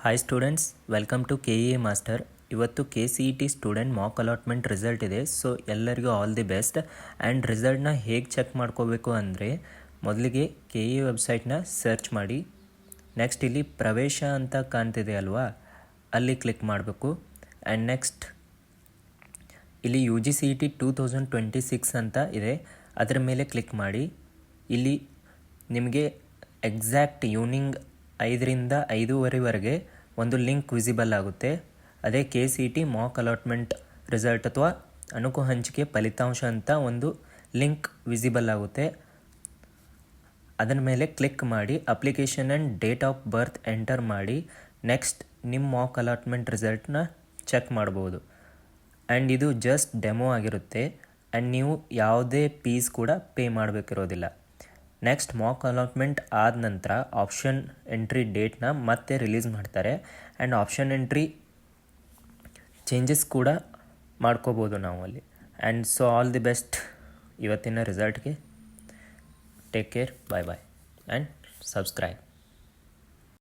Hi students, welcome to KEA master. ಇವತ್ತು KCET student mock allotment result ಇದೆ. So ಎಲ್ಲರಿಗೂ all the best. And ರಿಸಲ್ಟ್ನ ಹೇಗೆ check ಮಾಡ್ಕೋಬೇಕು ಅಂದರೆ, ಮೊದಲಿಗೆ KEA ವೆಬ್ಸೈಟ್ನ ಸರ್ಚ್ ಮಾಡಿ. ನೆಕ್ಸ್ಟ್ ಇಲ್ಲಿ ಪ್ರವೇಶ ಅಂತ ಕಾಣ್ತಿದೆ ಅಲ್ವಾ, ಅಲ್ಲಿ ಕ್ಲಿಕ್ ಮಾಡಬೇಕು. ಆ್ಯಂಡ್ ನೆಕ್ಸ್ಟ್ ಇಲ್ಲಿ UGCET 2026 ಅಂತ ಇದೆ, ಅದರ ಮೇಲೆ ಕ್ಲಿಕ್ ಮಾಡಿ. ಇಲ್ಲಿ ನಿಮಗೆ ಎಕ್ಸಾಕ್ಟ್ ಈವ್ನಿಂಗ್ 5ರಿಂದ 5:30ವರೆಗೆ ಒಂದು ಲಿಂಕ್ ವಿಸಿಬಲ್ ಆಗುತ್ತೆ. ಅದೇ KCET ಮಾಕ್ ಅಲಾಟ್ಮೆಂಟ್ ರಿಸಲ್ಟ್ ಅಥವಾ ಅಣಕು ಹಂಚಿಕೆ ಫಲಿತಾಂಶ ಅಂತ ಒಂದು ಲಿಂಕ್ ವಿಸಿಬಲ್ ಆಗುತ್ತೆ. ಅದರ ಮೇಲೆ ಕ್ಲಿಕ್ ಮಾಡಿ application and date of birth enter ಮಾಡಿ. ನೆಕ್ಸ್ಟ್ ನಿಮ್ಮ ಮಾಕ್ ಅಲಾಟ್ಮೆಂಟ್ ರಿಸಲ್ಟ್ನ ಚೆಕ್ ಮಾಡ್ಬೋದು. ಆ್ಯಂಡ್ ಇದು ಜಸ್ಟ್ ಡೆಮೋ ಆಗಿರುತ್ತೆ. ಆ್ಯಂಡ್ ನೀವು ಯಾವುದೇ ಫೀಸ್ ಕೂಡ ಪೇ ಮಾಡಬೇಕಿರೋದಿಲ್ಲ. ನೆಕ್ಸ್ಟ್ ಮಾಕ್ ಅಲಾಟ್ಮೆಂಟ್ ಆದ ನಂತರ ಆಪ್ಷನ್ ಎಂಟ್ರಿ ಡೇಟ್ನ ಮತ್ತೆ ರಿಲೀಸ್ ಮಾಡ್ತಾರೆ. ಆ್ಯಂಡ್ ಆಪ್ಷನ್ ಎಂಟ್ರಿ ಚೇಂಜಸ್ ಕೂಡ ಮಾಡ್ಕೋಬೋದು ನಾವು ಅಲ್ಲಿ. And so all the best ಇವತ್ತಿನ ರಿಸಲ್ಟ್ಗೆ. Take care, bye bye and subscribe.